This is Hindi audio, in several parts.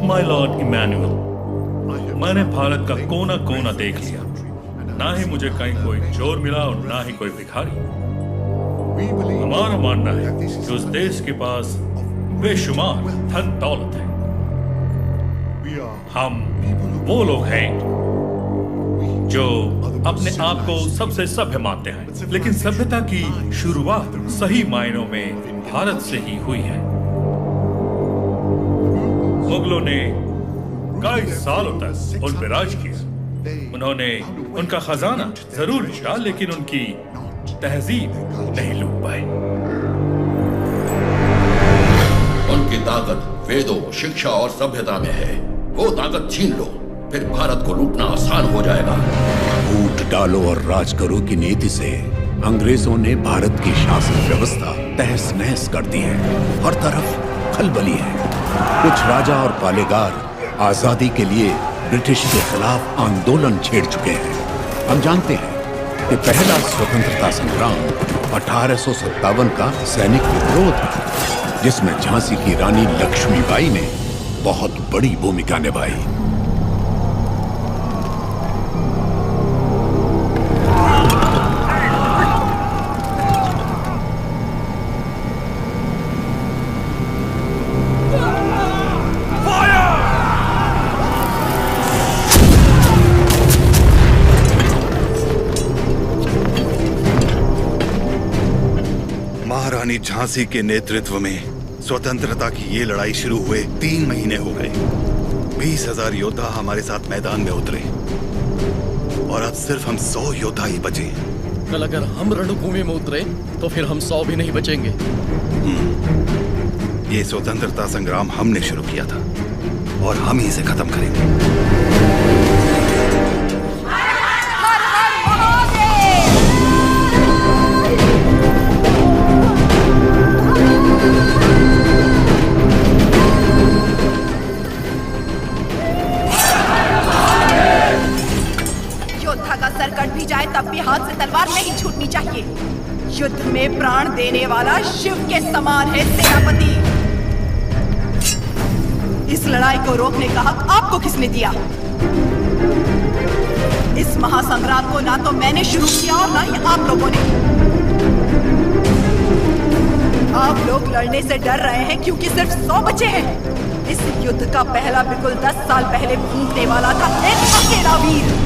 माय लॉर्ड इमैनुअल, मैंने भारत का कोना कोना देख लिया। ना ही मुझे कहीं कोई चोर मिला और ना ही कोई भिखारी। हमारा मानना है कि उस देश के पास बेशुमार धन दौलत है। हम वो लोग हैं जो अपने आप को सबसे सभ्य मानते हैं, लेकिन सभ्यता की शुरुआत सही मायनों में भारत से ही हुई है। मुगलों ने कई सालों तक उन पर राज किया। उन्होंने उनका खजाना जरूर लूटा, लेकिन उनकी तहजीब नहीं लूट पाए। उनकी ताकत वेदों, शिक्षा और सभ्यता में है। वो ताकत छीन लो, फिर भारत को लूटना आसान हो जाएगा। फूट डालो और राज करो की नीति से अंग्रेजों ने भारत की शासन व्यवस्था तहस नहस कर दी है। हर तरफ खलबली है। कुछ राजा और पालेगार आजादी के लिए ब्रिटिश के खिलाफ आंदोलन छेड़ चुके हैं। हम जानते हैं कि पहला स्वतंत्रता संग्राम 1857 का सैनिक विद्रोह था, जिसमें झांसी की रानी लक्ष्मीबाई ने बहुत बड़ी भूमिका निभाई। महारानी झांसी के नेतृत्व में स्वतंत्रता की ये लड़ाई शुरू हुए 3 महीने हो गए। 20,000 योद्धा हमारे साथ मैदान में उतरे और अब सिर्फ हम 100 योद्धा ही बचे हैं। कल अगर हम रणभूमि में उतरे तो फिर हम 100 भी नहीं बचेंगे। ये स्वतंत्रता संग्राम हमने शुरू किया था और हम ही इसे खत्म करेंगे। कट भी जाए तब भी हाथ से तलवार नहीं छूटनी चाहिए। युद्ध में प्राण देने वाला शिव के समान है सेनापति। इस लड़ाई को रोकने का हक आपको किसने दिया? इस महासंग्राम को ना तो मैंने शुरू किया और ना ही आप लोगों ने। आप लोग लड़ने से डर रहे हैं क्योंकि सिर्फ 100 बचे हैं। इस युद्ध का पहला बिगुल 10 साल पहले फूंकने वाला था एक अकेला वीर।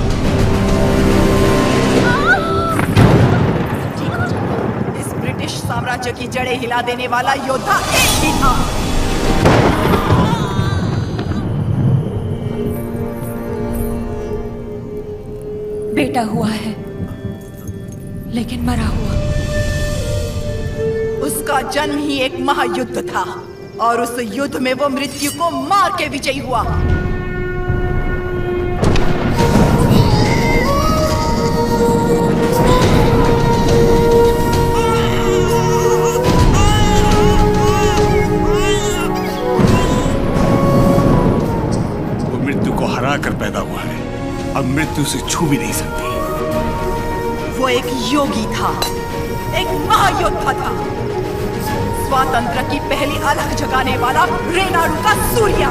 ब्रिटिश साम्राज्य की जड़ें हिला देने वाला योद्धा एक ही था। बेटा हुआ है, लेकिन मरा हुआ। उसका जन्म ही एक महायुद्ध था और उस युद्ध में वो मृत्यु को मार के विजयी हुआ। हरा कर पैदा हुआ है, अब मृत्यु से छू भी नहीं सकती। वो एक योगी था, एक महायोद्धा था, स्वातंत्र की पहली अलख जगाने वाला रेनाडू का सूर्या।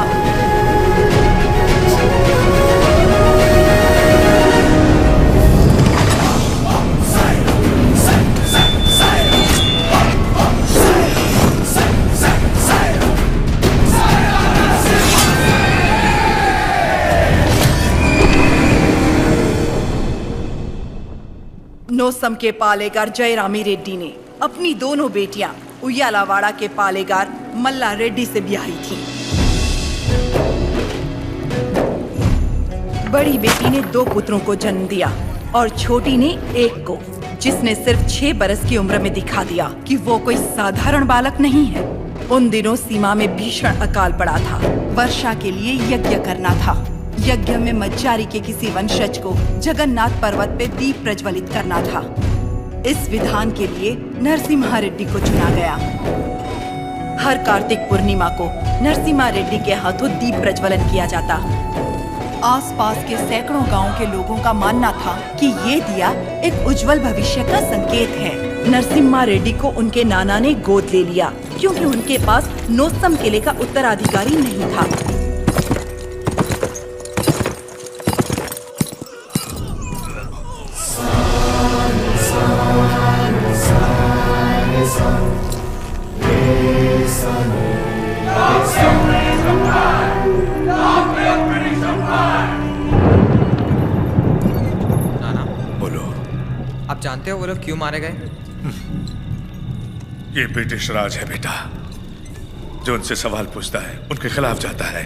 नोसम के पालेगार जयरामी रेड्डी ने अपनी दोनों बेटियां उयालावाड़ा के पालेगार मल्ला रेड्डी से ब्याही थी। बड़ी बेटी ने 2 पुत्रों को जन्म दिया और छोटी ने एक को, जिसने सिर्फ 6 बरस की उम्र में दिखा दिया कि वो कोई साधारण बालक नहीं है। उन दिनों सीमा में भीषण अकाल पड़ा था। वर्षा के लिए यज्ञ करना था। यज्ञ में मज्जारी के किसी वंशज को जगन्नाथ पर्वत पे दीप प्रज्वलित करना था। इस विधान के लिए नरसिम्हा रेड्डी को चुना गया। हर कार्तिक पूर्णिमा को नरसिम्हा रेड्डी के हाथों दीप प्रज्वलन किया जाता। आसपास के सैकड़ों गांवों के लोगों का मानना था कि ये दिया एक उज्जवल भविष्य का संकेत है। नरसिम्हा रेड्डी को उनके नाना ने गोद ले लिया क्योंकि उनके पास नोसम किले का उत्तराधिकारी नहीं था। नाना, बोलो। आप जानते हो वो लोग क्यों मारे गए? ये ब्रिटिश राज है बेटा। जो उनसे सवाल पूछता है, उनके खिलाफ जाता है,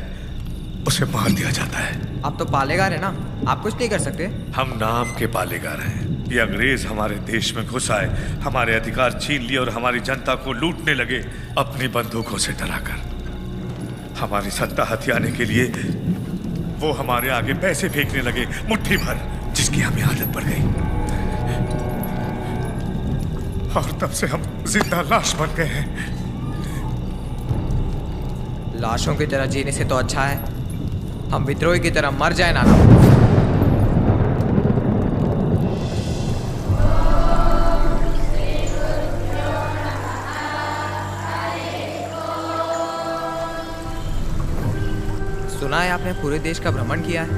उसे मार दिया जाता है। आप तो पालेगार है ना, आप कुछ नहीं कर सकते? हम नाम के पालेगार हैं। ये अंग्रेज हमारे देश में घुस आए, हमारे अधिकार छीन लिए और हमारी जनता को लूटने लगे अपनी बंदूकों से डराकर। हमारी सत्ता हथियाने के लिए वो हमारे आगे पैसे फेंकने लगे, मुट्ठी भर, जिसकी हमें आदत पड़ गई। और तब से हम जिंदा लाश बन गए हैं। लाशों की तरह जीने से तो अच्छा है हम विद्रोही की तरह मर जाए नाना। सुना है आपने पूरे देश का भ्रमण किया है?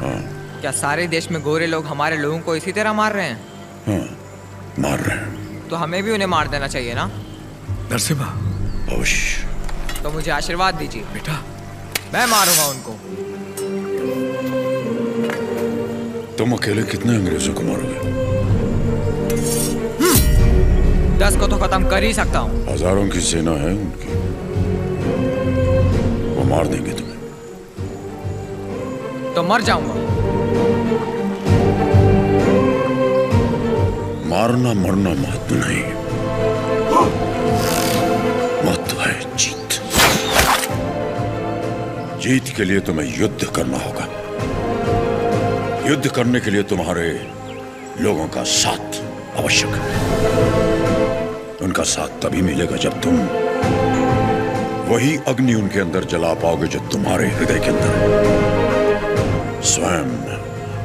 हाँ। क्या सारे देश में गोरे लोग हमारे लोगों को इसी तरह मार रहे हैं? हाँ, मार रहे हैं। तो हमें भी उन्हें मार देना चाहिए ना? नरसिम्हा, अवश्य। तो मुझे आशीर्वाद दीजिए बेटा। मैं मारूंगा उनको। तुम अकेले कितने अंग्रेजों को मारोगे? 10 को तो खत्म कर ही सकता हूँ। हजारों की सेना है उनकी, वो मार देंगे तुम्हें। तो मर जाऊंगा। मारना मरना महत्व नहीं, महत्व है जीत। जीत के लिए तुम्हें युद्ध करना होगा। युद्ध करने के लिए तुम्हारे लोगों का साथ आवश्यक है। उनका साथ तभी मिलेगा जब तुम वही अग्नि उनके अंदर जला पाओगे जो तुम्हारे हृदय के अंदर। स्वयं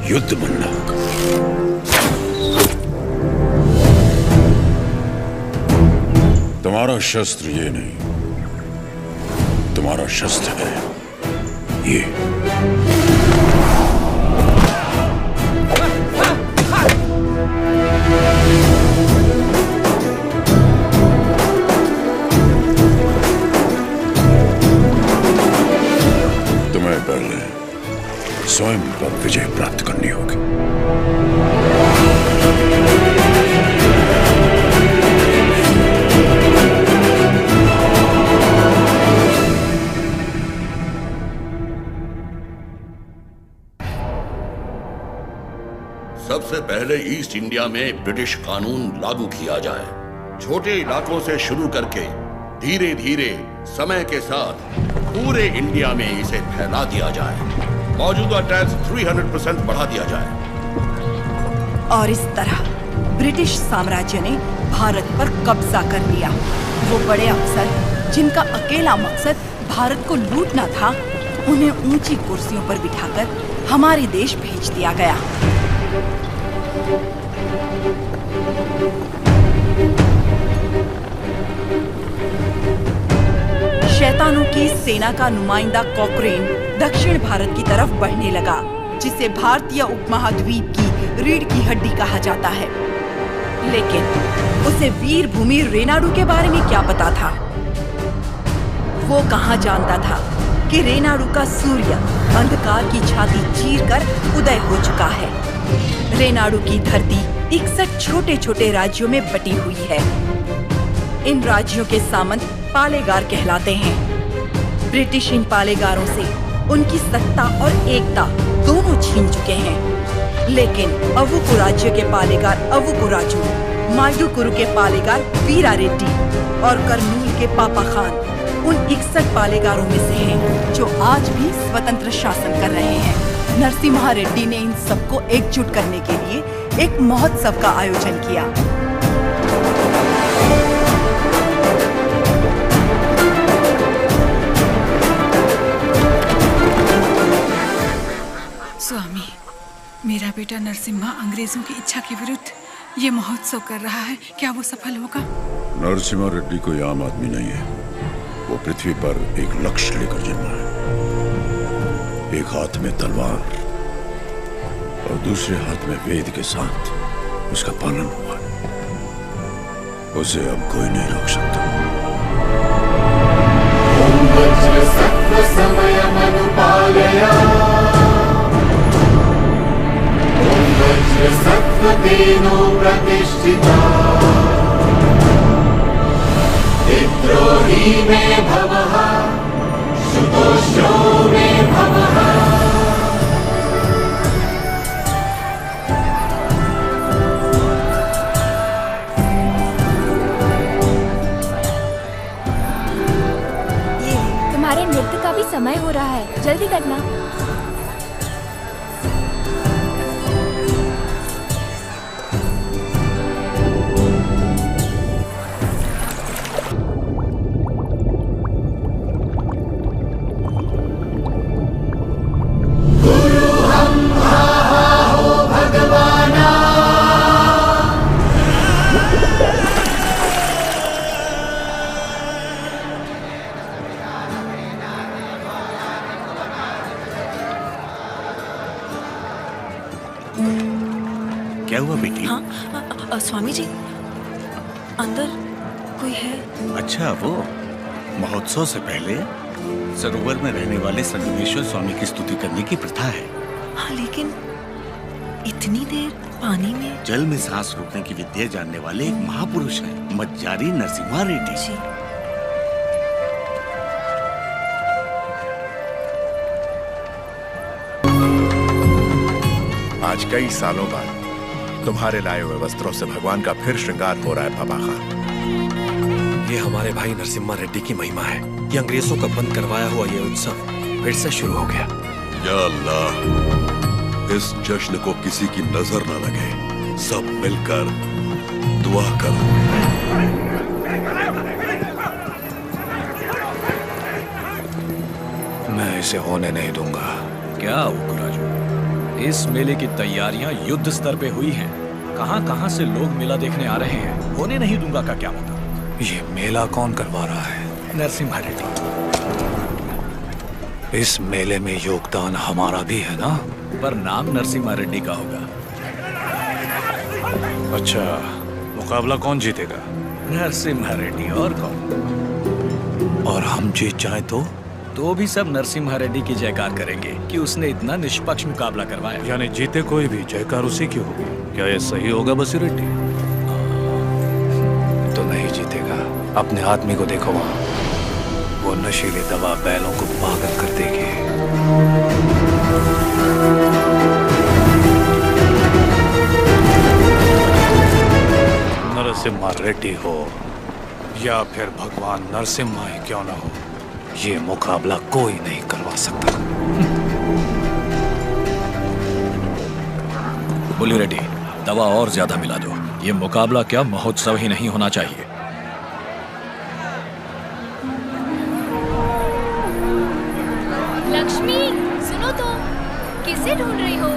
युद्ध बनना होगा। तुम्हारा शस्त्र ये नहीं, तुम्हारा शस्त्र है ये। तुम्हें पहले स्वयं पर विजय प्राप्त करनी होगी। सबसे पहले ईस्ट इंडिया में ब्रिटिश कानून लागू किया जाए। छोटे इलाकों से शुरू करके धीरे धीरे समय के साथ पूरे इंडिया में इसे फैला दिया जाए। मौजूदा टैक्स 300% बढ़ा दिया जाए। और इस तरह ब्रिटिश साम्राज्य ने भारत पर कब्जा कर लिया। वो बड़े अफसर जिनका अकेला मकसद भारत को लूटना था, उन्हें ऊंची कुर्सियों पर बिठाकर हमारे देश भेज दिया गया। शैतानों की सेना का नुमाइंदा कॉकरेन दक्षिण भारत की तरफ बढ़ने लगा, जिसे भारतीय उपमहाद्वीप की रीढ़ की हड्डी कहा जाता है। लेकिन उसे वीर भूमि रेनाडू के बारे में क्या पता था? वो कहाँ जानता था कि रेनाडू का सूर्य अंधकार की छाती चीरकर उदय हो चुका है। रेनाडू की धरती 61 छोटे छोटे राज्यों में बटी हुई है। इन राज्यों के सामंत पालेगार कहलाते हैं। ब्रिटिश इन पालेगारों से उनकी सत्ता और एकता दोनों छीन चुके हैं। लेकिन अवुकु राज्य के पालेगार अवुकु राजू, माइडुकुरु के पालेगार वीरा रेड्डी और कर्नूल के पापा खान उन 61 पालेगारों में से हैं जो आज भी स्वतंत्र शासन कर रहे हैं। नरसिम्हा रेड्डी ने इन सबको एकजुट करने के लिए एक महोत्सव का आयोजन किया। स्वामी, मेरा बेटा नरसिम्हा अंग्रेजों की इच्छा के विरुद्ध ये महोत्सव कर रहा है, क्या वो सफल होगा? नरसिम्हा रेड्डी कोई आम आदमी नहीं है। वो पृथ्वी पर एक लक्ष्य लेकर जन्मा है। एक हाथ में तलवार और दूसरे हाथ में वेद के साथ उसका पालन हुआ है। उसे अब कोई नहीं रोक सकता। तुम्हारे नृत्य का भी समय हो रहा है, जल्दी करना। क्या हुआ बेटी? हाँ, स्वामी जी, अंदर कोई है? अच्छा, वो महोत्सव से पहले सरोवर में रहने वाले संगमेश्वर स्वामी की स्तुति करने की प्रथा है। हाँ, लेकिन इतनी देर पानी में? जल में सांस रोकने की विद्या जानने वाले एक महापुरुष हैं, मज्जारी नरसिम्हा रेड्डी जी। आज कई सालों बाद तुम्हारे लाए हुए वस्त्रों से भगवान का फिर श्रृंगार हो रहा है बाबा खान। ये हमारे भाई नरसिम्हा रेड्डी की महिमा है। ये अंग्रेजों का बंद करवाया हुआ ये उत्सव फिर से शुरू हो गया। या अल्लाह, इस जश्न को किसी की नजर न लगे। सब मिलकर दुआ करो। मैं इसे होने नहीं दूंगा। क्या उकराजू, इस मेले की तैयारियां युद्ध स्तर पे हुई हैं। कहां-कहां से लोग मेला देखने आ रहे हैं। होने नहीं दूंगा का क्या मतलब? ये मेला कौन करवा रहा है? नरसिम्हा रेड्डी। इस मेले में योगदान हमारा भी है ना? पर नाम नरसिम्हा रेड्डी का होगा। अच्छा, मुकाबला कौन जीतेगा? नरसिम्हा रेड्डी, और कौन? और हम जीत जाए तो भी सब नरसिम्हा रेड्डी की जयकार करेंगे कि उसने इतना निष्पक्ष मुकाबला करवाया। यानी जीते कोई भी, जयकार उसी की होगी। क्या ये सही होगा बसी रेड्डी? तो नहीं जीतेगा। अपने आदमी को देखो वहाँ, वो नशीली दवा बैलों को पागल कर देगी। नरसिम्हा रेड्डी हो या फिर भगवान नरसिम्हा ही क्यों ना हो, ये मुकाबला कोई नहीं करवा सकता। बुली रेड्डी, दवा और ज्यादा मिला दो। ये मुकाबला क्या महोत्सव ही नहीं होना चाहिए। लक्ष्मी, सुनो तो, किसे ढूंढ रही हो?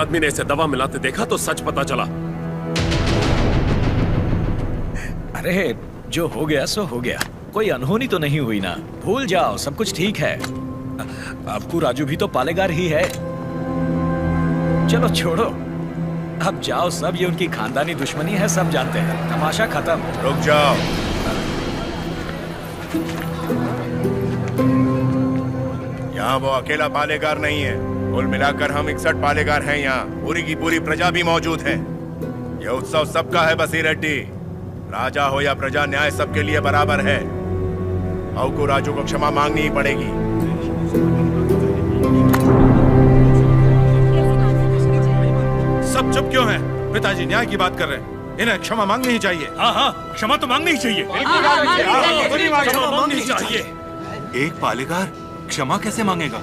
आदमी ने इसे दवा मिलाते देखा तो सच पता चला। अरे जो हो गया सो हो गया, कोई अनहोनी तो नहीं हुई ना। भूल जाओ, सब कुछ ठीक है। आपको राजू भी तो पालेगार ही है। चलो छोड़ो, अब जाओ सब, ये उनकी खानदानी दुश्मनी है, सब जानते हैं। तमाशा खत्म। रुक जाओ। यहाँ वो अकेला पालेगार नहीं है, कुल मिलाकर हम 61 पालेगार हैं। यहाँ पूरी की पूरी प्रजा भी मौजूद है। यह उत्सव सबका है बसीर रेड्डी। राजा हो या प्रजा, न्याय सबके लिए बराबर है। को राजू को क्षमा मांगनी ही पड़ेगी। सब चुप क्यों हैं? पिताजी न्याय की बात कर रहे हैं, इन्हें क्षमा मांगनी ही चाहिए। हाँ हाँ, क्षमा तो मांगनी ही चाहिए। क्षमा मांगनी ही चाहिए। एक पालेगार क्षमा कैसे मांगेगा?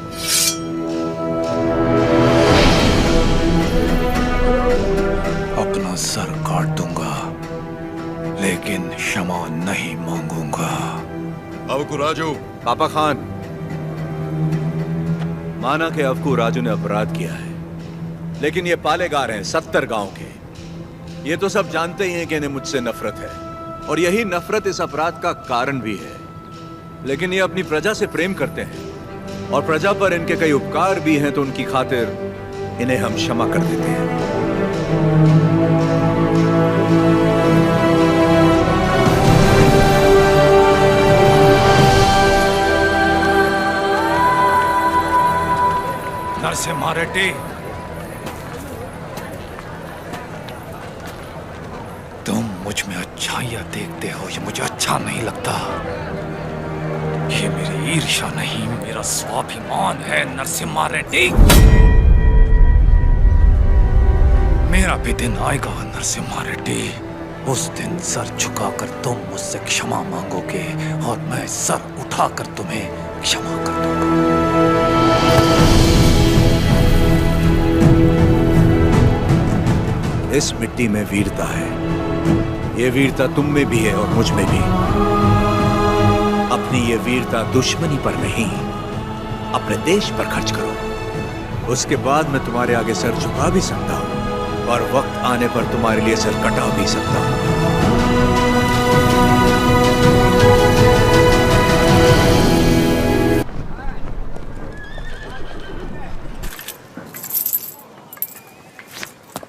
अपना सर काट दूंगा, लेकिन क्षमा नहीं मांगूंगा। अवकू राजू। पापा खान, माना कि अवकू राजू ने अपराध किया है, लेकिन ये पालेगार हैं 70 गांव के। ये तो सब जानते ही हैं कि इन्हें मुझसे नफरत है, और यही नफरत इस अपराध का कारण भी है। लेकिन ये अपनी प्रजा से प्रेम करते हैं, और प्रजा पर इनके कई उपकार भी हैं, तो उनकी खातिर इन्हें हम क्षमा कर देते हैं। नरसिम्हा रेड्डी, तुम मुझ में अच्छाइयां देखते हो, ये मुझे अच्छा नहीं लगता। ये मेरी ईर्ष्या नहीं, मेरा स्वाभिमान है नरसिम्हा रेड्डी। मेरा भी दिन आएगा नरसिम्हा रेड्डी, उस दिन सर झुकाकर तुम मुझसे क्षमा मांगोगे, और मैं सर उठाकर तुम्हें क्षमा कर दूंगा। इस मिट्टी में वीरता है, ये वीरता तुम में भी है और मुझ में भी। अपनी ये वीरता दुश्मनी पर नहीं, अपने देश पर खर्च करो। उसके बाद मैं तुम्हारे आगे सर झुका भी सकता हूं, और वक्त आने पर तुम्हारे लिए सर कटा भी सकता हूं।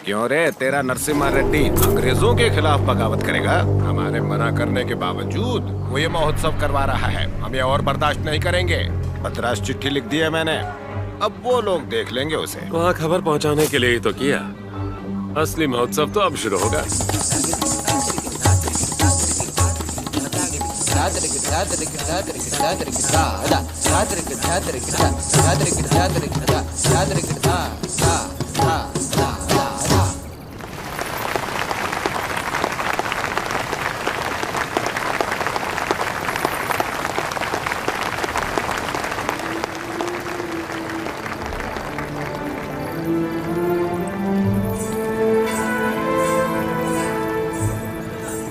क्यों रे, तेरा नरसिम्हा रेड्डी अंग्रेजों के खिलाफ बगावत करेगा? हमारे मना करने के बावजूद वो ये महोत्सव करवा रहा है। हम ये और बर्दाश्त नहीं करेंगे। मद्रास चिट्ठी लिख दी है मैंने, अब वो लोग देख लेंगे उसे। वहाँ खबर पहुँचाने के लिए ही तो किया। असली महोत्सव तो अब शुरू होगा।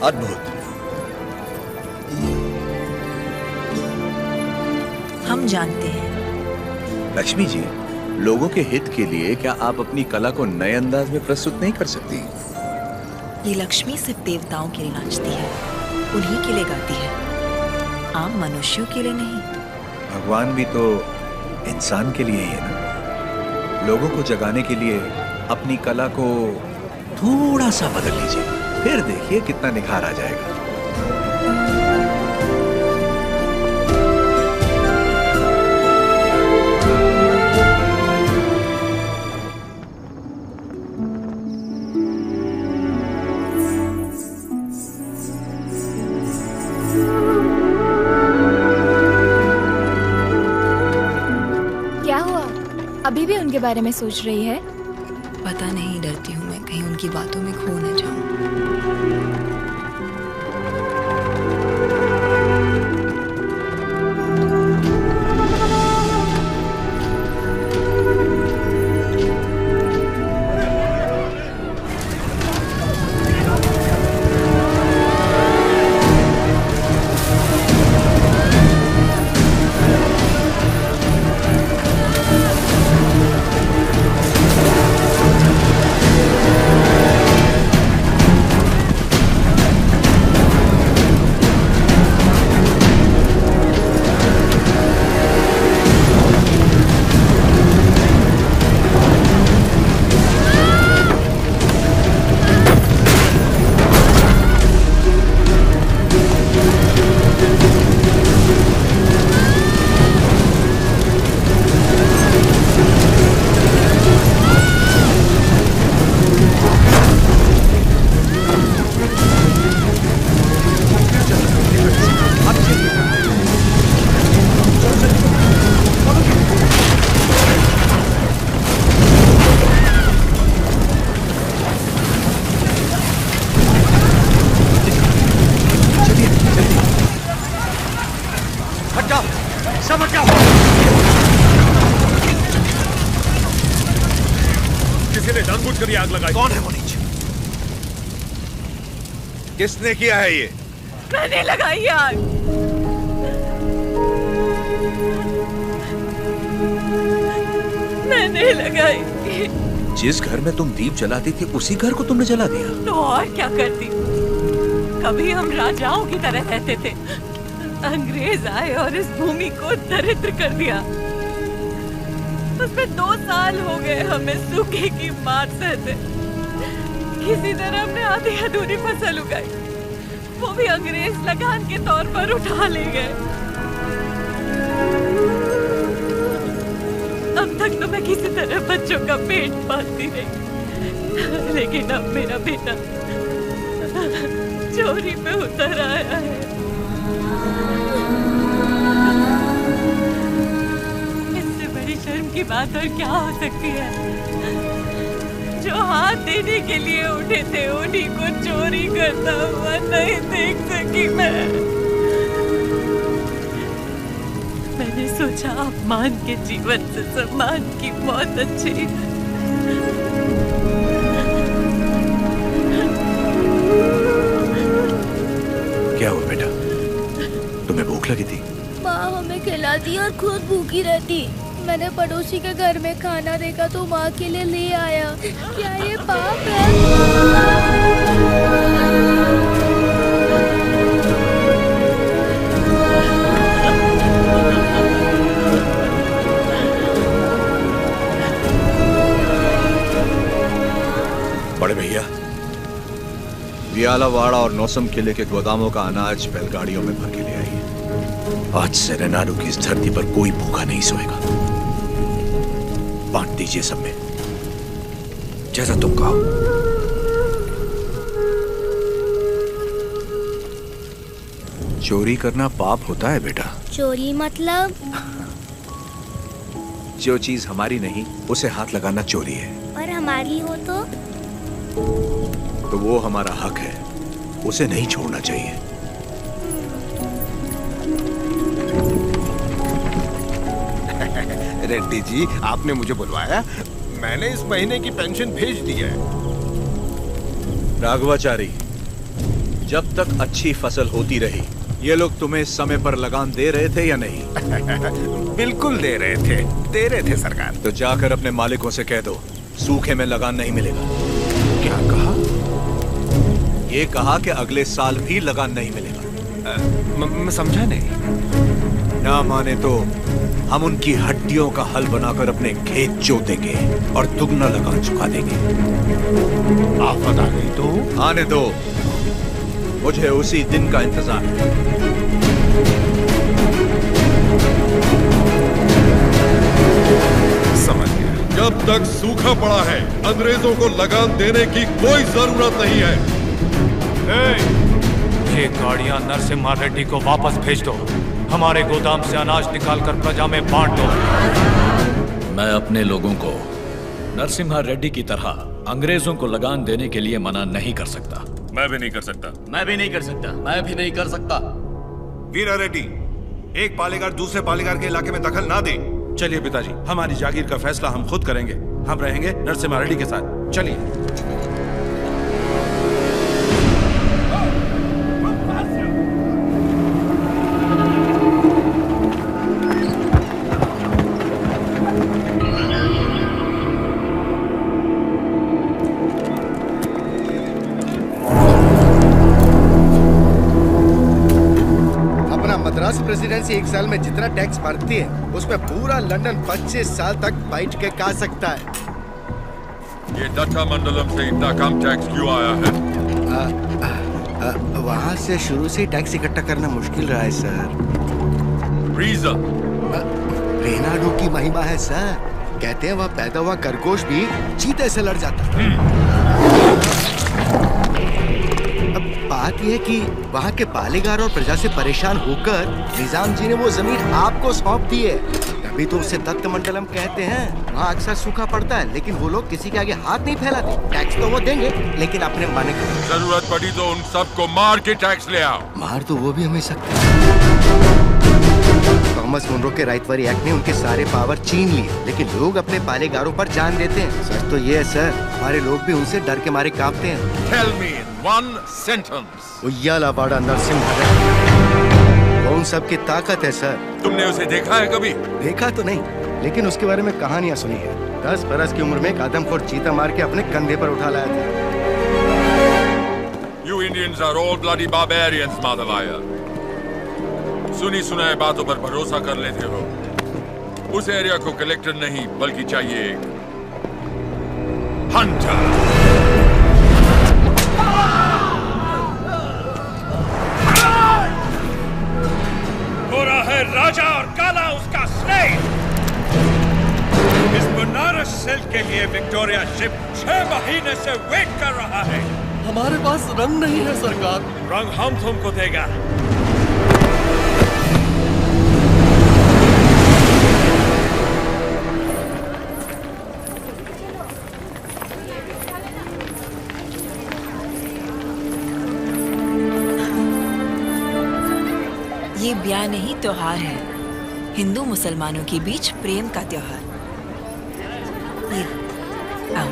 अद्भुत। हम जानते हैं। लक्ष्मी जी, लोगों के हित के लिए क्या आप अपनी कला को नए अंदाज में प्रस्तुत नहीं कर सकती? ये लक्ष्मी सिर्फ देवताओं के लिए नाचती है, उन्हीं के लिए गाती है, आम मनुष्यों के लिए नहीं। भगवान भी तो इंसान के लिए ही है ना। लोगों को जगाने के लिए अपनी कला को थोड़ा सा बदल लीजिए, फिर देखिए कितना निखार आ जाएगा। क्या हुआ? अभी भी उनके बारे में सोच रही है? पता नहीं, डरती हूँ मैं कहीं उनकी बातों में खो न जाऊं। समझ जाओ। किसी ने जानबूझकर आग लगाई। कौन है वो नीच? किसने किया है ये? मैंने लगाई आग। मैंने लगाई। जिस घर में तुम दीप जलाती थी उसी घर को तुमने जला दिया? तो और क्या करती? कभी हम राजाओं की तरह रहते थे, अंग्रेज आए और इस भूमि को दरिद्र कर दिया। उसमें 2 साल हो गए हमें सूखे की मार सहते। किसी तरह हमने आधी अधूरी फसल उगाई, वो भी अंग्रेज लगान के तौर पर उठा ले गए। अब तक तो मैं किसी तरह बच्चों का पेट पालती रही, लेकिन अब मेरा बेटा चोरी पे उतर आया है। इससे बड़ी शर्म की बात और क्या हो सकती है? जो हाथ देने के लिए उठे थे उन्हीं को चोरी करता हुआ नहीं देख सकी मैं। मैंने सोचा अपमान के जीवन से सम्मान की मौत अच्छी। क्या हुआ बेटा? तुम्हें भूख लगी थी? माँ हमें खिलाती और खुद भूखी रहती। मैंने पड़ोसी के घर में खाना देखा तो माँ के लिए ले आया। क्या ये पाप है? बड़े भैया, वियालावाड़ा और नौसम किले के गोदामों का अनाज बैलगाड़ियों में भर के ले आइए। आज से रेनाडू की इस धरती पर कोई भूखा नहीं सोएगा। बांट दीजिए सब में, जैसा तुम कहो। चोरी करना पाप होता है बेटा। चोरी मतलब? जो चीज हमारी नहीं उसे हाथ लगाना चोरी है। और हमारी हो तो वो हमारा हक है, उसे नहीं छोड़ना चाहिए। रेड्डी जी, आपने मुझे बुलवाया? मैंने इस महीने की पेंशन भेज दी है। राघवाचारी, जब तक अच्छी फसल होती रही, ये लोग तुम्हें समय पर लगान दे रहे थे या नहीं? बिल्कुल दे रहे थे सरकार। तो जाकर अपने मालिकों से कह दो, सूखे में लगान नहीं मिलेगा। क्या कहा? ये कहा कि अगले साल भी लगान नहीं मिलेगा। मैं समझा नहीं। ना माने तो हम उनकी हड्डियों का हल बनाकर अपने खेत जोतेंगे और दुगना लगान चुका देंगे। आफत आ गई तो? आने दो, मुझे उसी दिन का इंतजार है। समझ गया। जब तक सूखा पड़ा है, अंग्रेजों को लगान देने की कोई जरूरत नहीं है। ये गाड़ियां नरसिम्हा रेड्डी को वापस भेज दो। हमारे गोदाम से अनाज निकालकर प्रजा में बांट दो। मैं अपने लोगों को नरसिम्हा रेड्डी की तरह अंग्रेजों को लगान देने के लिए मना नहीं कर सकता। मैं भी नहीं कर सकता। मैं भी नहीं कर सकता। मैं भी नहीं कर सकता। वीरा रेड्डी, एक पालेगार दूसरे पालेगार के इलाके में दखल ना दे। चलिए पिताजी, हमारी जागीर का फैसला हम खुद करेंगे। हम रहेंगे नरसिम्हा रेड्डी के साथ। चलिए। प्रेसिडेंसी एक साल में जितना टैक्स भरती है उसमें पूरा लंदन 25 साल तक बैठ के खा सकता है। ये दत्ता मंडलम से इतना कम टैक्स क्यों आया है? वहाँ से शुरू से टैक्स इकट्ठा करना मुश्किल रहा है सर। रीजन? रेनाडू की महिमा है सर। कहते हैं वहाँ पैदा हुआ खरगोश भी चीते से लड़ जाता। बात यह है कि वहाँ के पालेगार और प्रजा से परेशान होकर निजाम जी ने वो जमीन आपको सौंप दी है। तभी तो उसे दत्त मंडलम कहते हैं। वहाँ अक्सर सूखा पड़ता है, लेकिन वो लोग किसी के आगे हाथ नहीं फैलाते। टैक्स तो वो देंगे, लेकिन अपने माने का। जरूरत पड़ी तो उन सबको मार के टैक्स ले आओ। मार तो वो भी हमें सकते हैं। थॉमस मुनरो के राइटवरी एक्ट ने उनके सारे पावर छीन लिए, लेकिन लोग अपने पालेगारों पर जान देते हैं। सच तो ये है सर, हमारे लोग भी उनसे डर के मारे कांपते हैं। Tell me in one sentence. उయ్యాలవాడ Narasimha कौन सबकी ताकत है सर? तुमने उसे देखा है कभी? देखा तो नहीं, लेकिन उसके बारे में कहानियां सुनी है। 10 बरस की उम्र में एक आदमखोर चीता मार के अपने कंधे पर उठा लाया था। You Indians are all bloody barbarians, Madhavaya. सुनी सुनाए बातों पर भरोसा कर लेते हो। उस एरिया को कलेक्टर नहीं बल्कि चाहिए एक हंटर। हो रहा है राजा और काला उसका स्लेव। इस बनारस सेल के लिए विक्टोरिया शिप 6 महीने से वेट कर रहा है। हमारे पास रंग नहीं है सरकार। रंग हम तुमको देगा। ये ब्याह नहीं त्योहार है, हिंदू मुसलमानों के बीच प्रेम का त्योहार। ये आओ।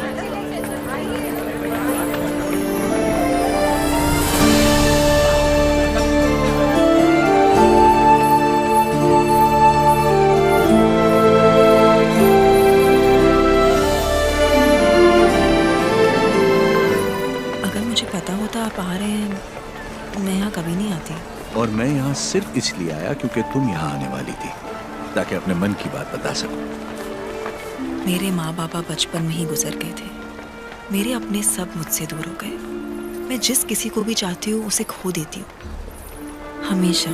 अगर मुझे पता होता आप आ रहे हैं, मैं यहाँ कभी नहीं आती। और मैं यहाँ सिर्फ इसलिए आया क्योंकि तुम यहाँ आने वाली थी, ताकि अपने मन की बात बता सकूं। मेरे माँ बाबा बचपन में ही गुजर गए थे। मेरे अपने सब मुझसे दूर हो गए। मैं जिस किसी को भी चाहती हूँ उसे खो देती हूँ, हमेशा।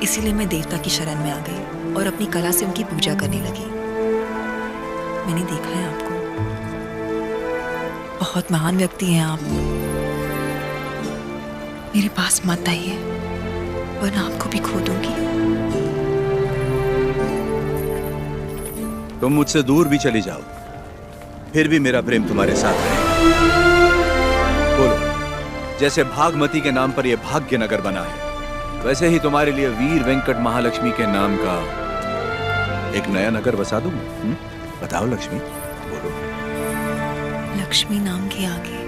इसीलिए मैं देवता की शरण में आ गई और अपनी कला से उनकी पूजा करने लगी। मैंने देखा है आपको, बहुत महान व्यक्ति हैं आप। मेरे पास मत आइए, वरना आपको भी खो दूंगी। तुम मुझसे दूर भी चली जाओ, फिर भी मेरा प्रेम तुम्हारे साथ रहेगा। बोलो, जैसे भागमती के नाम पर यह भाग्य नगर बना है, वैसे ही तुम्हारे लिए वीर वेंकट महालक्ष्मी के नाम का एक नया नगर बसा दूं। बताओ लक्ष्मी, बोलो। लक्ष्मी नाम के आगे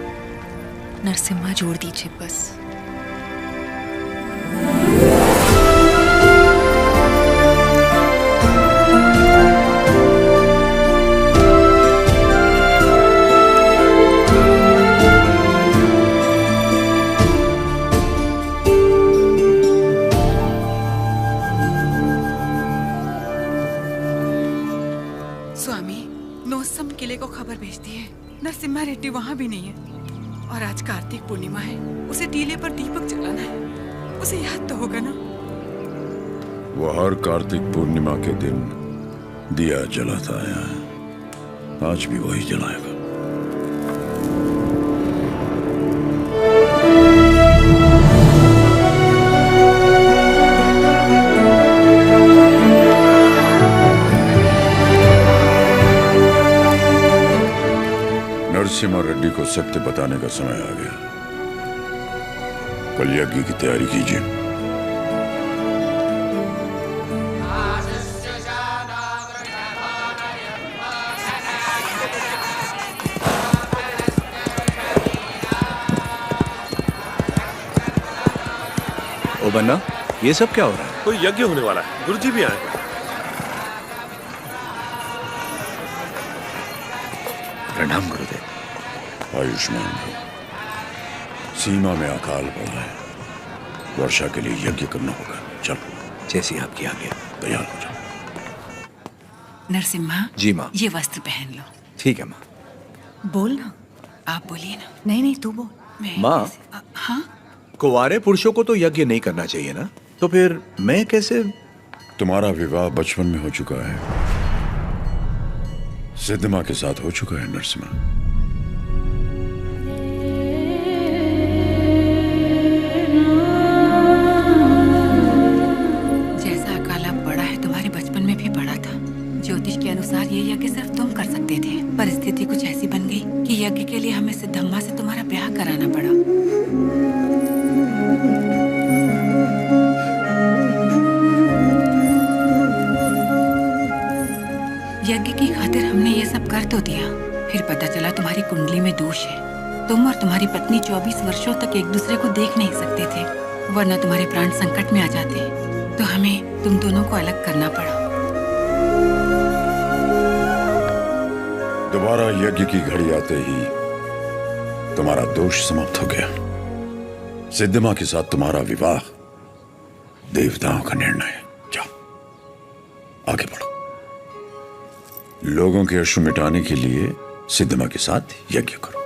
नरसिम्हा जोड़ दीजिए बस। नरसिम्हा रेड्डी वहाँ भी नहीं है और आज कार्तिक पूर्णिमा है। उसे टीले पर दीपक जलाना है। उसे याद तो होगा ना। वो हर कार्तिक पूर्णिमा के दिन दिया जलाता आया है, आज भी वही जलाएगा। नरसिम्हा रेड्डी को सत्य बताने का समय आ गया। कल यज्ञ की तैयारी कीजिए। ओ बन्ना, ये सब क्या हो रहा है? कोई यज्ञ होने वाला है, गुरुजी भी आए। प्रणाम गुरुदेव। आयुष्मान भव। सीमा में अकाल पड़ा है, वर्षा के लिए यज्ञ करना होगा। चलो, जैसी आपकी आज्ञा। तैयार हो जाओ। नरसिम्हा जी माँ। ये वस्त्र पहन लो। ठीक है माँ। बोल ना। आप बोलिए ना। नहीं नहीं, तू बोल। माँ, हाँ? कुंवारे पुरुषों को तो यज्ञ नहीं करना चाहिए ना, तो फिर मैं कैसे? तुम्हारा विवाह बचपन में हो चुका है, सिद्धमा के साथ हो चुका है नरसिम्हा। जैसा अकाला पड़ा है तुम्हारे बचपन में भी पड़ा था। ज्योतिष के अनुसार ये यज्ञ सिर्फ तुम कर सकते थे। परिस्थिति कुछ ऐसी बन गई कि यज्ञ के लिए हमें सिद्धम्मा से तुम्हारा ब्याह कराना पड़ा। तुम्हारी कुंडली में दोष है। तुम और तुम्हारी पत्नी 24 वर्षों तक एक दूसरे को देख नहीं सकते थे, वरना तुम्हारे प्राण संकट में आ जाते। तो हमें तुम दोनों को अलग करना पड़ा। दोबारा यज्ञ की घड़ी आते ही तुम्हारा दोष समाप्त हो गया। सिद्धिमा के साथ तुम्हारा विवाह देवताओं का निर्णय है। जाओ आगे बढ़ो। लोगों के अश्रु मिटाने के लिए सिद्धिमा के साथ यज्ञ करो।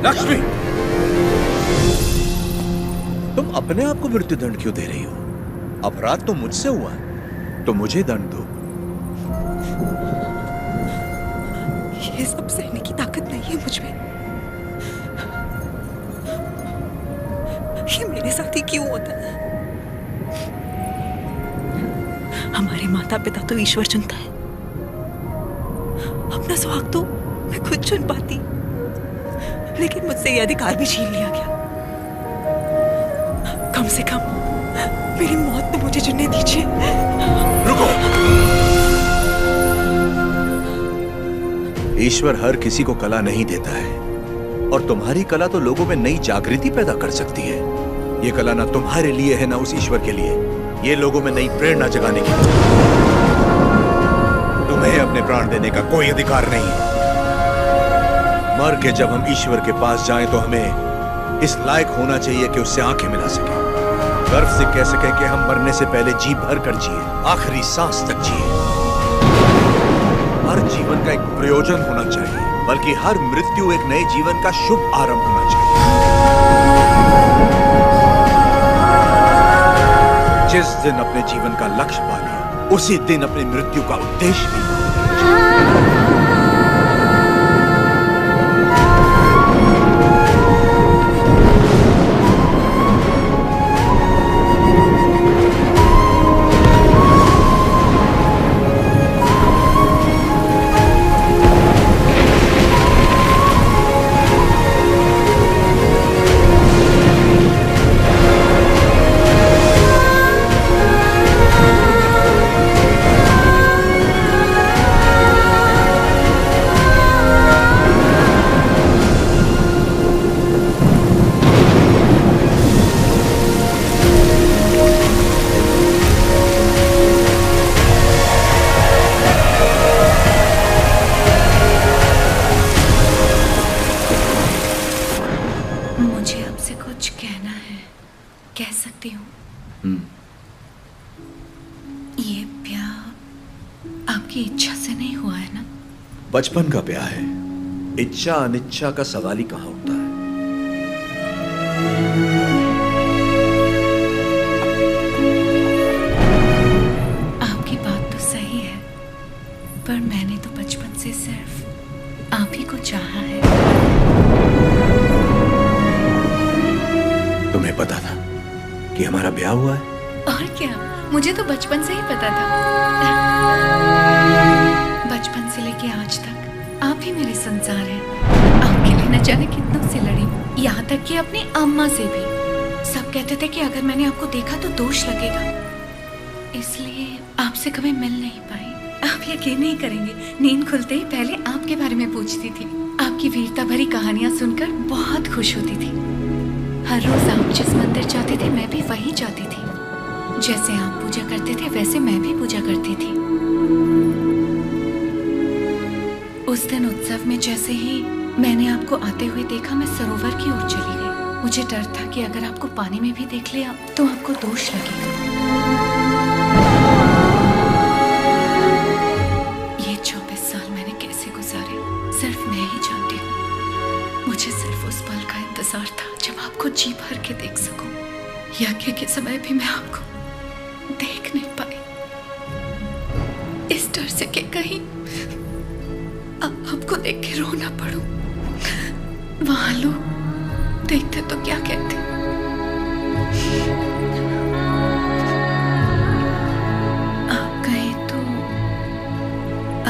लक्ष्मी, तुम अपने आप को मृत्यु दंड क्यों दे रही हो? अपराध तो मुझसे हुआ, तो मुझे दंड दो। ये सब सहने की ताकत नहीं है मुझ में। ये मेरे साथ ही क्यों होता है? हमारे माता पिता तो ईश्वर चुनता है, अपना सुहाग तो मैं खुद चुन पाती, लेकिन मुझसे ये अधिकार भी छीन लिया गया। कम से कम मेरी मौत तो मुझे चुनने दीजिए। रुको। ईश्वर हर किसी को कला नहीं देता है, और तुम्हारी कला तो लोगों में नई जागृति पैदा कर सकती है। ये कला ना तुम्हारे लिए है ना उस ईश्वर के लिए, ये लोगों में नई प्रेरणा जगाने की। तुम्हें अपने प्राण देने का कोई अधिकार नहीं है। मर के जब हम ईश्वर के पास जाएं तो हमें इस लायक होना चाहिए कि उससे आंखें मिला सके, गर्व से कह सके कि हम मरने से पहले जी भर कर जिए, आखिरी सांस तक जिए। हर जीवन का एक प्रयोजन होना चाहिए, बल्कि हर मृत्यु एक नए जीवन का शुभ आरंभ होना चाहिए। जिस दिन अपने जीवन का लक्ष्य पा लिया, उसी दिन अपनी मृत्यु का उद्देश्य भी पा लिया। तुमसे नहीं हुआ है ना? बचपन का ब्याह है, इच्छा अनिच्छा का सवाल ही कहां उठता है। आपकी बात तो सही है, पर मैंने तो बचपन से सिर्फ आप ही को चाहा है। तुम्हें पता था कि हमारा ब्याह हुआ है? और क्या, मुझे तो बचपन से ही पता था। बचपन से लेके आज तक आप ही मेरे संसार हैं। आपके लिए न जाने कितनों से लड़ी, यहाँ तक कि अपनी अम्मा से भी। सब कहते थे कि अगर मैंने आपको देखा तो दोष लगेगा, इसलिए आपसे कभी मिल नहीं पाई। आप यकीन नहीं करेंगे, नींद खुलते ही पहले आपके बारे में पूछती थी। आपकी वीरता भरी कहानियां सुनकर बहुत खुश होती थी। हर रोज आप जिस मंदिर जाते थे मैं भी वहीं जाती थी। जैसे आप पूजा करते थे वैसे मैं भी पूजा करती थी। उस दिन उत्सव में जैसे ही मैंने आपको आते हुए देखा, मैं सरोवर की ओर चली गई। मुझे डर था कि अगर आपको पानी में भी देख लिया तो आपको दोष लगेगा। ये 24 साल मैंने कैसे गुजारे सिर्फ मैं ही जानती हूँ। मुझे सिर्फ उस पल का इंतजार था जब आपको जी भर के देख सकूं। यज्ञ के समय भी मैं आपको देख नहीं पाई, इस डर से कि कहीं आपको देख के रो ना पड़ूं। वहां लोग देखते तो क्या कहते। आप कहे तो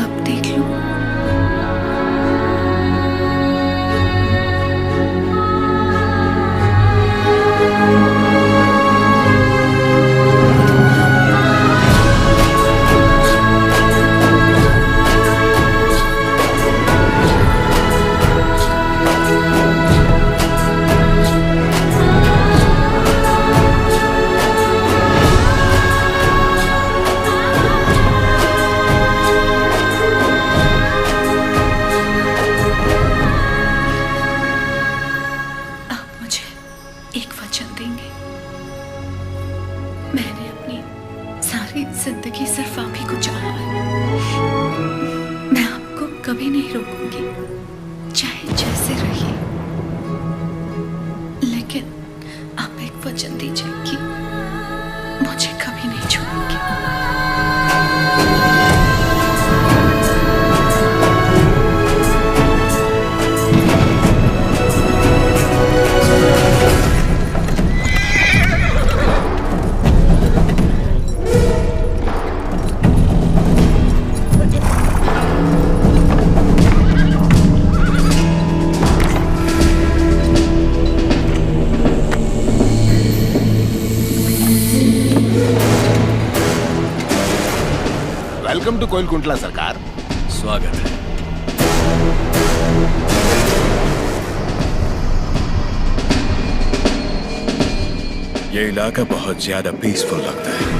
अब देख लो। वेलकम टू कोइलकुंटला सरकार। स्वागत है। ये इलाका बहुत ज्यादा पीसफुल लगता है।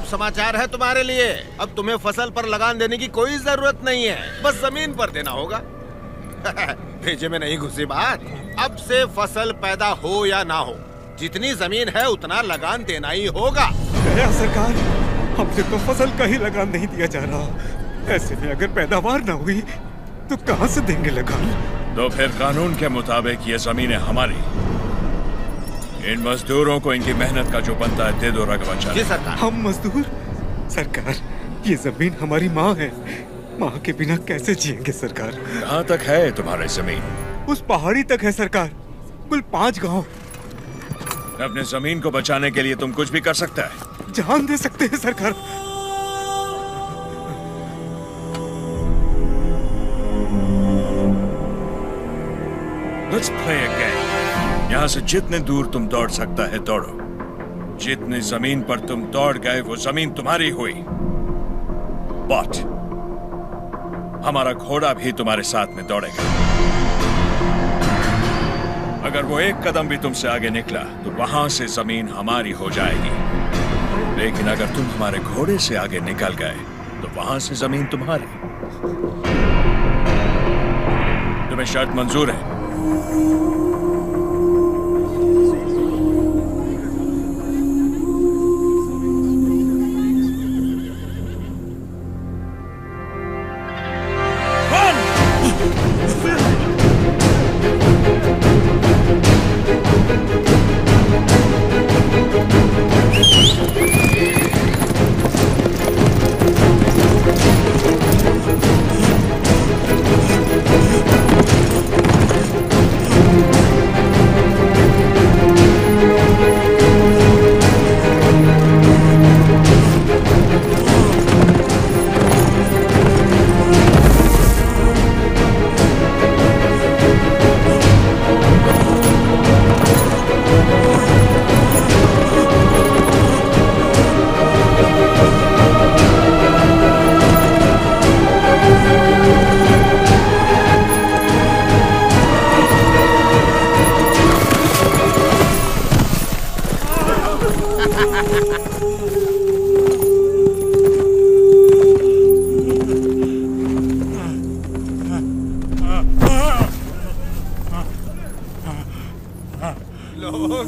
समाचार है तुम्हारे लिए। अब तुम्हें फसल पर लगान देने की कोई जरूरत नहीं है, बस जमीन पर देना होगा। भेजे में नहीं घुसी बात। अब से फसल पैदा हो या ना हो, जितनी जमीन है उतना लगान देना ही होगा। सरकार, हमसे तो फसल का ही लगान नहीं दिया जा रहा। ऐसे में अगर पैदावार ना हुई तो कहां से देंगे लगान? तो फिर कानून के मुताबिक ये जमीनें हमारी। इन मजदूरों को इनकी मेहनत का जो बनता है दे दो रघुवंश। जी सरकार। हम मजदूर? सरकार, ये जमीन हमारी माँ है। माँ के बिना कैसे जिएंगे सरकार? कहाँ तक है तुम्हारी जमीन? उस पहाड़ी तक है सरकार, कुल 5 गांव। अपने जमीन को बचाने के लिए तुम कुछ भी कर सकता है। जान दे सकते हैं सरकार। Let's play a game. यहाँ से जितने दूर तुम दौड़ सकता है दौड़ो। जितनी जमीन पर तुम दौड़ गए वो जमीन तुम्हारी हुई। बट हमारा घोड़ा भी तुम्हारे साथ में दौड़ेगा। अगर वो एक कदम भी तुमसे आगे निकला तो वहां से जमीन हमारी हो जाएगी। लेकिन अगर तुम हमारे घोड़े से आगे निकल गए तो वहां से जमीन तुम्हारी। तुम्हें शर्त मंजूर है?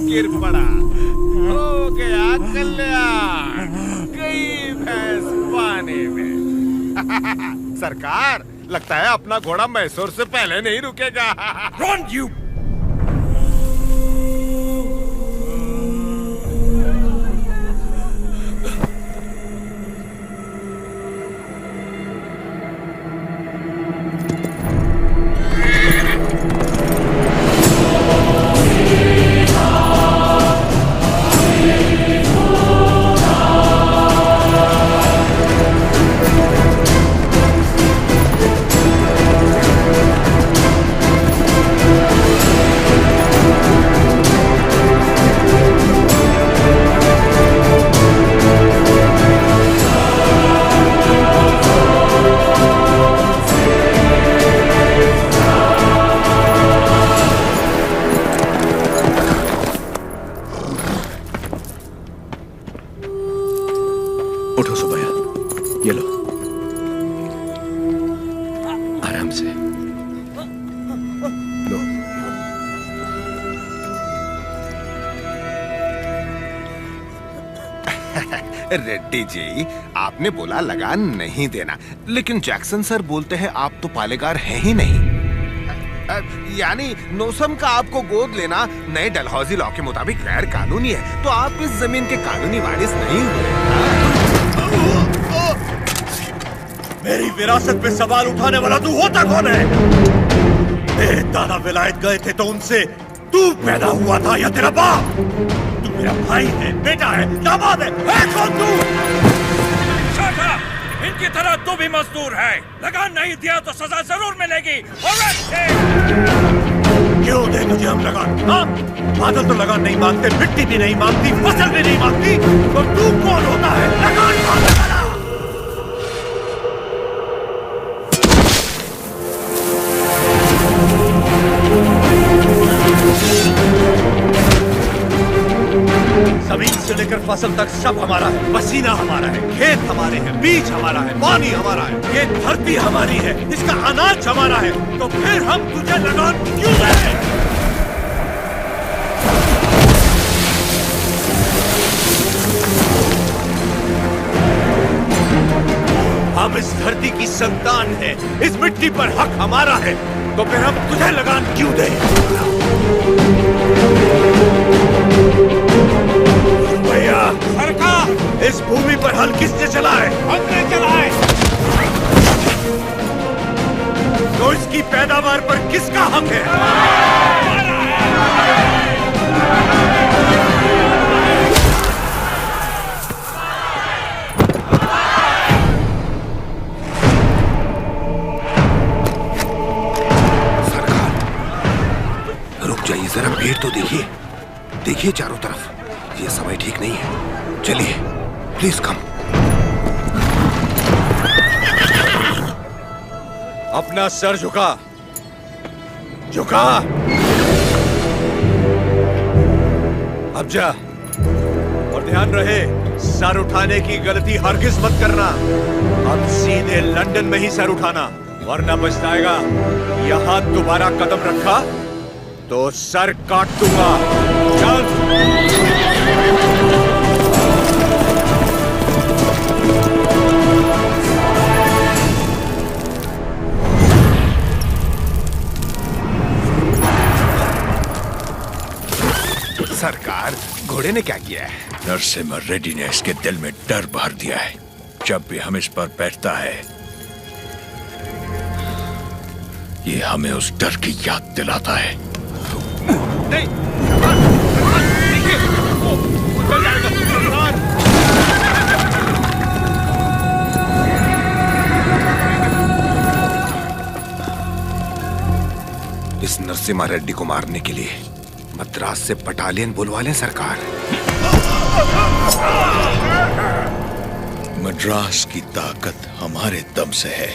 गिर पड़ा, हो गया कल्याण, गई भैंस पानी में। सरकार, लगता है अपना घोड़ा मैसूर से पहले नहीं रुकेगा। Run, you! उठो सुबैया, ये लो, आराम से लो। रेड्डी जी, आपने बोला लगान नहीं देना, लेकिन जैक्सन सर बोलते हैं आप तो पालेगार हैं ही नहीं। यानी नौसम का आपको गोद लेना नए डलहौजी लॉ के मुताबिक गैर कानूनी है, तो आप इस जमीन के कानूनी वारिस नहीं हुए। मेरी विरासत पे सवाल उठाने वाला तू होता कौन है? तेरे दादा विलायत गए थे तो उनसे तू पैदा हुआ था या तेरा बाप? तू मेरा भाई है, बेटा है, दामाद है कौन तू? इनकी तरह तू भी मजदूर है। लगान नहीं दिया तो सजा जरूर मिलेगी। क्यों दे तुझे हम लगान? हाँ? बादल तो लगान नहीं मांगते, मिट्टी भी नहीं मांगती, फसल भी नहीं मांगती, तो तू कौन होता है लगान मांगने वाला? जमीन से लेकर फसल तक सब हमारा है, पसीना हमारा है, खेत हमारे हैं, बीज हमारा है, पानी हमारा है, ये धरती हमारी है, इसका अनाज हमारा है, तो फिर हम तुझे लगान क्यों दें? हम इस धरती की संतान हैं, इस मिट्टी पर हक हमारा है, तो फिर हम तुझे लगान क्यों दें? भैया, सरकार, इस भूमि पर हल किसने चला है? हमने चला है। तो इसकी पैदावार पर किसका हक है? जरा भीड़ तो देखिए, देखिए चारों तरफ, ये समय ठीक नहीं है। चलिए, प्लीज कम। अपना सर झुका, झुका। जा और ध्यान रहे, सर उठाने की गलती हरगिज मत करना। अब सीधे लंदन में ही सर उठाना, वरना पछताएगा। यहां दोबारा कदम रखा तो सर काट दूंगा। चल। सरकार, घोड़े ने क्या किया है? नरसिम्हा रेड्डी ने इसके दिल में डर भर दिया है। जब भी हम इस पर बैठता है, ये हमें उस डर की याद दिलाता है। नहीं, इस नरसिम्हा रेड्डी को मारने के लिए मद्रास से बटालियन बुलवा लें सरकार। मद्रास की ताकत हमारे दम से है।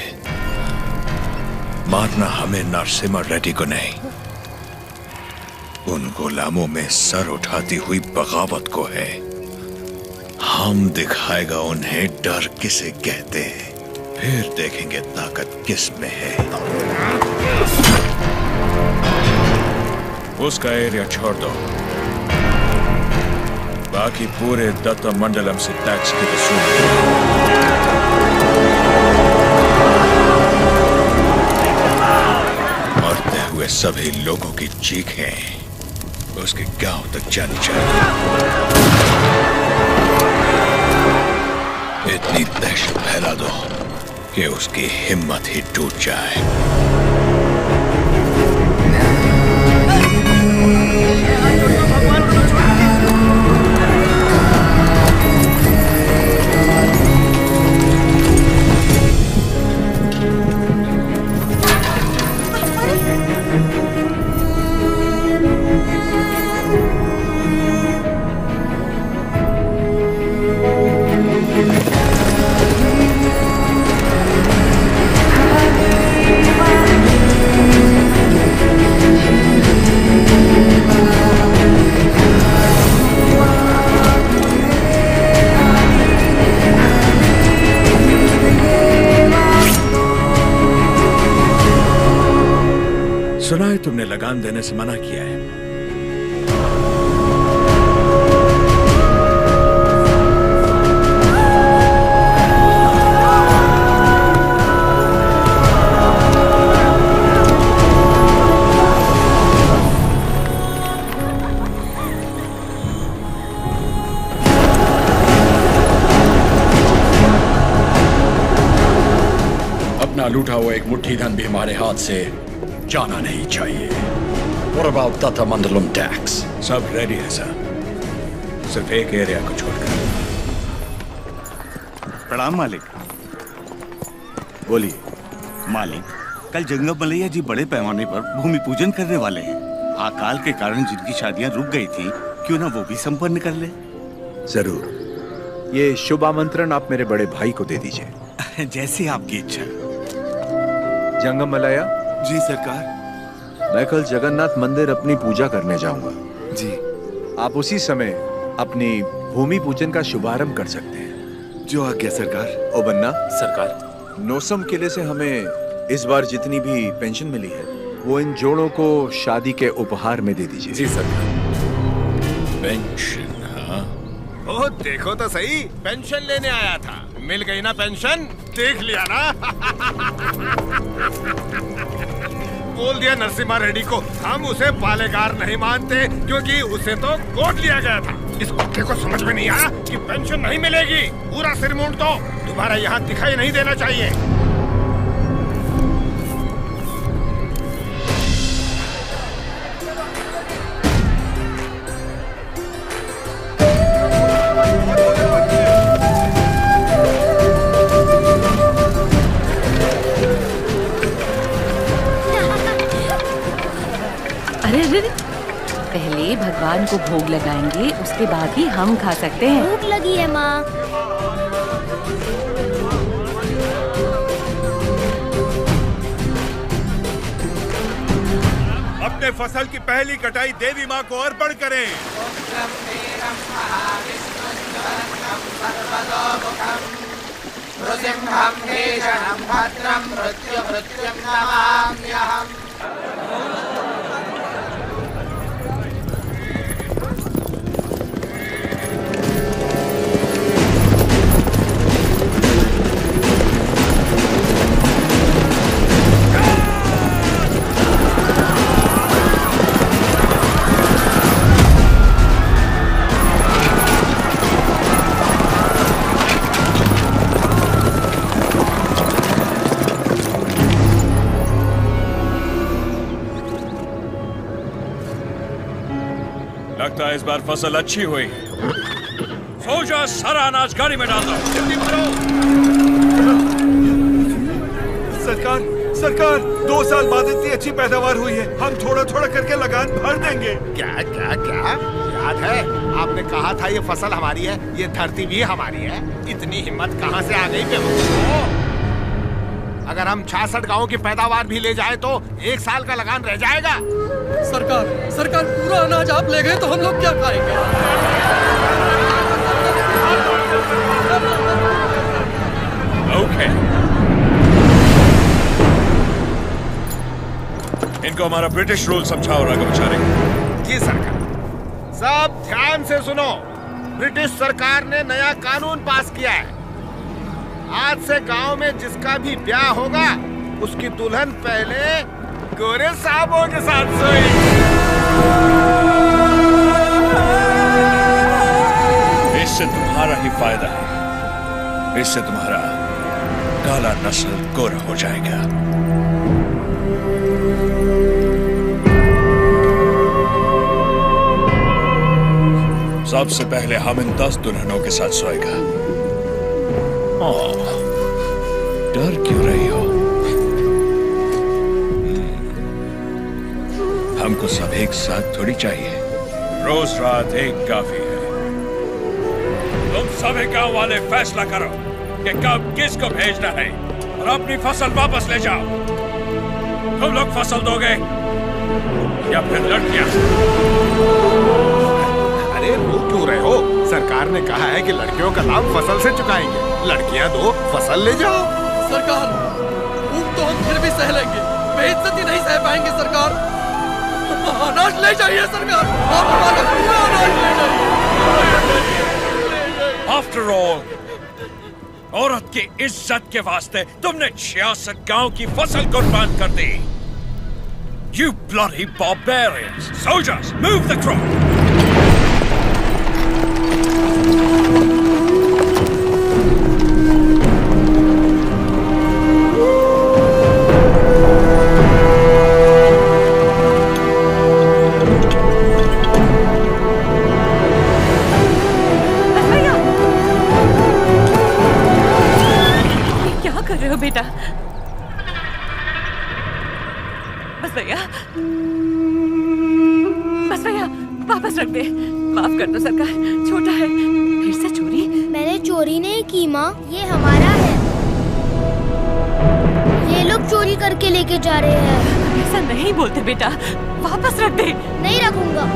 मारना हमें नरसिम्हा रेड्डी को नहीं, उन गुलामों में सर उठाती हुई बगावत को है। हम दिखाएगा उन्हें डर किसे कहते हैं, फिर देखेंगे ताकत किस में है। उसका एरिया छोड़ दो, बाकी पूरे दत्ता मंडलम से टैक्स की वसूली। मरते हुए सभी लोगों की चीखें उसके गांव तक जानी चाहिए। इतनी दहशत फैला दो कि उसकी हिम्मत ही टूट जाए। सुना है तुमने लगान देने से मना किया है। अपना लूटा हुआ एक मुट्ठी धन भी हमारे हाथ से जाना नहीं चाहिए। What about Datta Mandalam tax? सब रेडी है सर, सिर्फ एक एरिया को छोड़कर। प्रणाम मालिक। बोलिए। मालिक, कल जंगम मलैया जी बड़े पैमाने पर भूमि पूजन करने वाले हैं। अकाल के कारण जिनकी शादियां रुक गई थी, क्यों ना वो भी संपन्न कर ले। जरूर, ये शुभ आमंत्रण आप मेरे बड़े भाई को दे दीजिए। जैसी आपकी इच्छा। जंगम मलैया जी सरकार। मैं कल जगन्नाथ मंदिर अपनी पूजा करने जाऊंगा। जी। आप उसी समय अपनी भूमि पूजन का शुभारंभ कर सकते हैं। जो आज्ञा सरकार। ओ बन्ना। सरकार। नौसम किले से हमें इस बार जितनी भी पेंशन मिली है, वो इन जोड़ों को शादी के उपहार में दे दीजिए। जी सरकार। पेंशन? हाँ। ओ देखो तो सही, पेंशन लेने आया था। मिल गई ना पेंशन? देख लिया ना? बोल दिया नरसिम्हा रेड्डी को, हम उसे पालेगार नहीं मानते क्योंकि उसे तो गोद लिया गया था। इस कुत्ते को समझ में नहीं आया कि पेंशन नहीं मिलेगी। पूरा सिर मूंड दो, दोबारा यहाँ दिखाई नहीं देना चाहिए। पहले भगवान को भोग लगाएंगे, उसके बाद ही हम खा सकते हैं। भूख लगी है माँ। अब अपने फसल की पहली कटाई देवी माँ को अर्पण करें। लगता है इस बार फसल अच्छी हुई। सोल्जर्स, सारा अनाज गाड़ी में डाल दो। जल्दी भरो। सरकार, सरकार, 2 साल बाद इतनी अच्छी पैदावार हुई है, हम थोड़ा थोड़ा करके लगान भर देंगे। क्या क्या क्या याद है आपने कहा था ये फसल हमारी है, ये धरती भी हमारी है। इतनी हिम्मत कहाँ से आ गई बेवकूफ? अगर हम 66 गांवों की पैदावार भी ले जाए तो 1 साल का लगान रह जाएगा। सरकार, सरकार, पूरा अनाज आप ले गए तो हम लोग क्या खाएंगे? ओके, इनको हमारा ब्रिटिश रूल समझाओ राघवाचारी। जी सरकार। सब ध्यान से सुनो, ब्रिटिश सरकार ने नया कानून पास किया है। आज से गांव में जिसका भी ब्याह होगा उसकी दुल्हन पहले गोरे साहबों के साथ सोएगी। इससे तुम्हारा ही फायदा है, इससे तुम्हारा काला नस्ल गोरा हो जाएगा। सबसे पहले हम इन 10 दुल्हनों के साथ सोएगा। डर क्यों रही हो? हमको सब एक साथ थोड़ी चाहिए, रोज रात एक काफी है। तुम सभी गांव वाले फैसला करो कि कब किसको भेजना है और अपनी फसल वापस ले जाओ। तुम लोग फसल दोगे या फिर लड़कियां? अरे रो क्यों रहे हो? सरकार ने कहा है कि लड़कियों का दाम फसल से चुकाएंगे। लड़कियां दो, फसल ले जाओ। सरकार, भूख तो हम फिर भी सह लेंगे, बेइज्जती नहीं सह पाएंगे सरकार। अनाज ले जाइए सरकार, आप हमारा पूरा अनाज ले जाइए। आफ्टर ऑल, औरत की इज्जत के वास्ते तुमने 66 गांव की फसल कुर्बान कर दी। You bloody barbarians! Soldiers, move the crop! बेटा, बस भैया, बस भैया, वापस रख दे। माफ कर दो सरकार, छोटा है। फिर से चोरी? मैंने चोरी नहीं की माँ, ये हमारा है। ये लोग चोरी करके लेके जा रहे हैं। ऐसा नहीं बोलते बेटा, वापस रख दे। नहीं रखूंगा।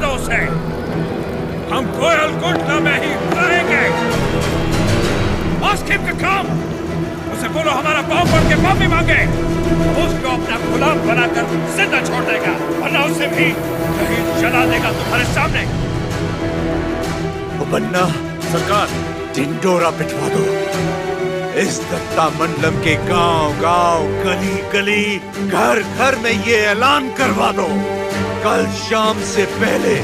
दो उसे। हम गोयल गुंडा में ही रहेंगे। Ask him to come. उसे बोलो हमारा पाँव पड़ के माफी मांगे। उसको अपना गुलाम बनाकर जिंदा छोड़ देगा, वरना उसे भी कहीं जला देगा तुम्हारे सामने। बन्ना सरकार, ढिंडोरा पिटवा दो। इस दत्ता मंडलम के गांव गांव, गली गली, घर घर में ये ऐलान करवा दो, कल शाम से पहले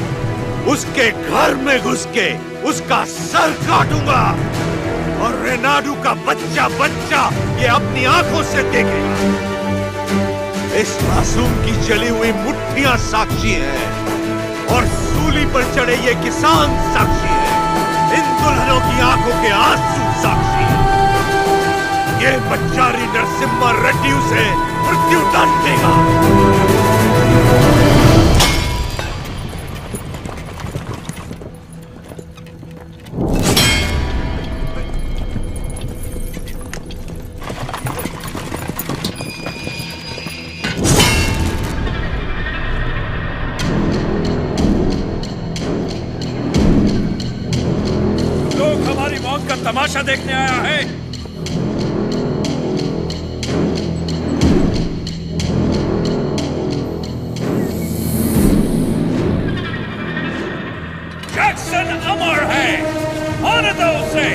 उसके घर में घुस के उसका सर काटूंगा और रेनाडू का बच्चा बच्चा ये अपनी आंखों से देखेगा। इस मासूम की जली हुई मुट्ठियां साक्षी हैं और सूली पर चढ़े ये किसान साक्षी हैं। इन दुल्हनों की आंखों के आंसू साक्षी हैं। ये बच्चारी नरसिम्हा रेड्डी उसे मृत्यु दंड देगा। लोग हमारी मौत का तमाशा देखने आया है। जैक्सन अमर है, आने दो उसे।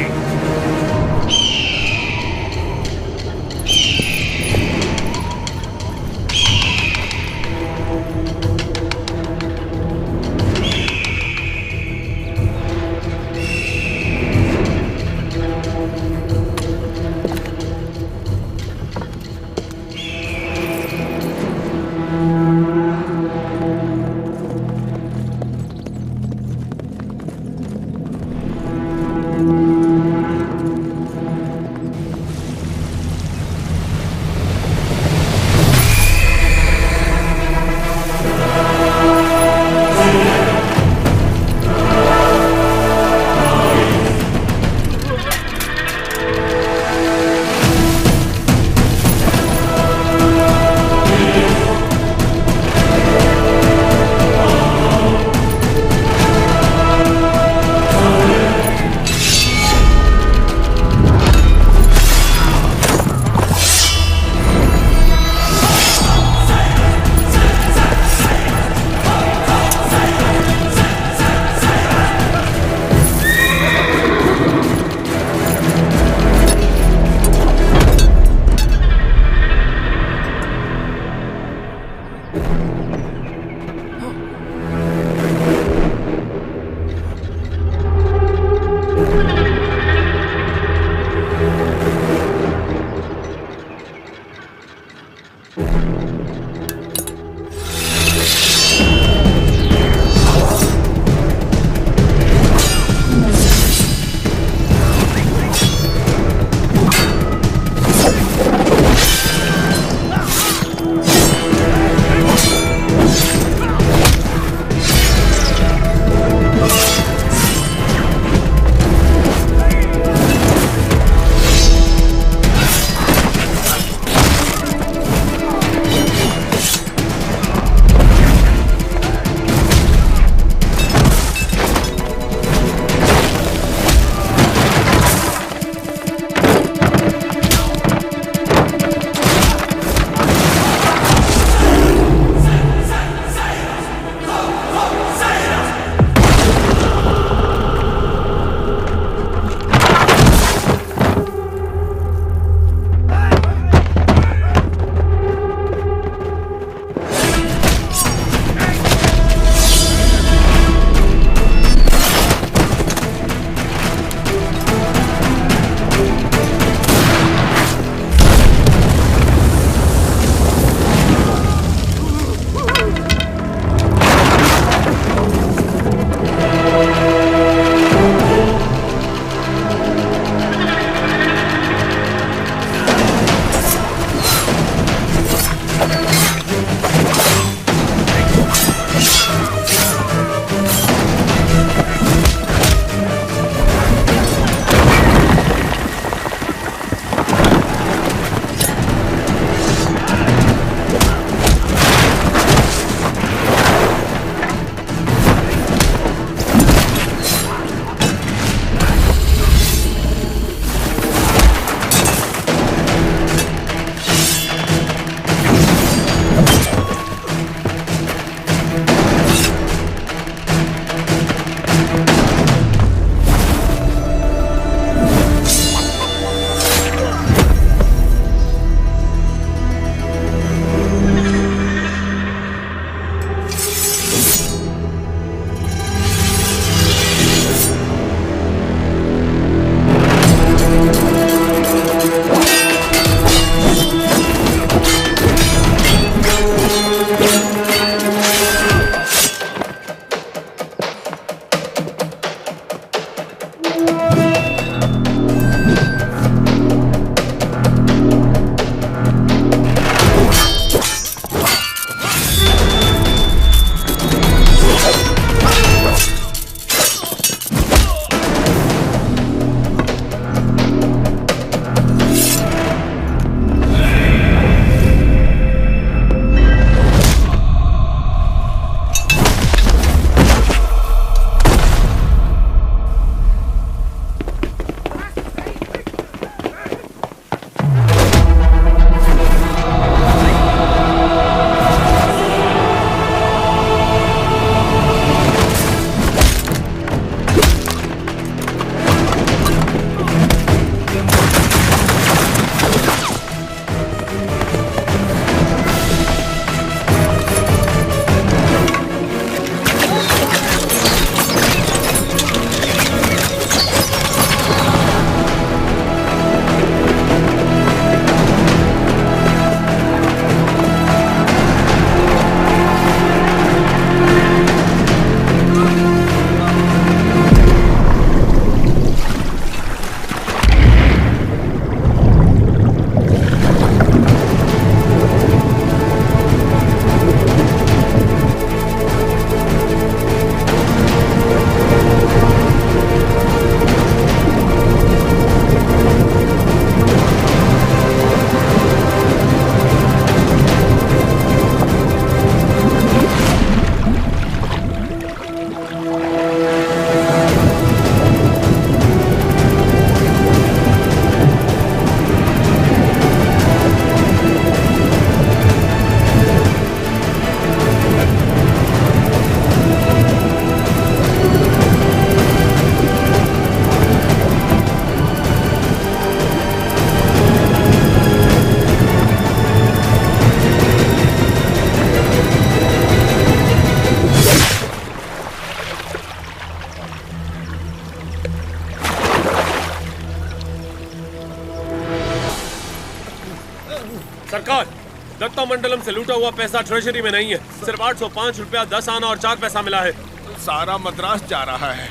दत्ता मंडलम से लूटा हुआ पैसा ट्रेजरी में नहीं है। सिर्फ 805 रुपया 10 आना और 4 पैसा मिला है। सारा मद्रास जा रहा है।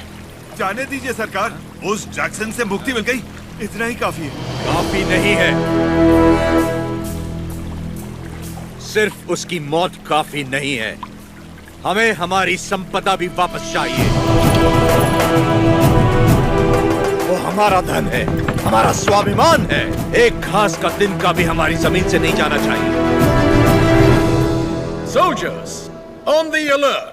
जाने दीजिए सरकार, उस जैक्सन से मुक्ति मिल गई, इतना ही काफी है। काफी नहीं है, सिर्फ उसकी मौत काफी नहीं है, हमें हमारी संपदा भी वापस चाहिए। वो हमारा धन है, हमारा स्वाभिमान है। एक घास का तिनका भी हमारी जमीन से नहीं जाना चाहिए। Soldiers, on the alert!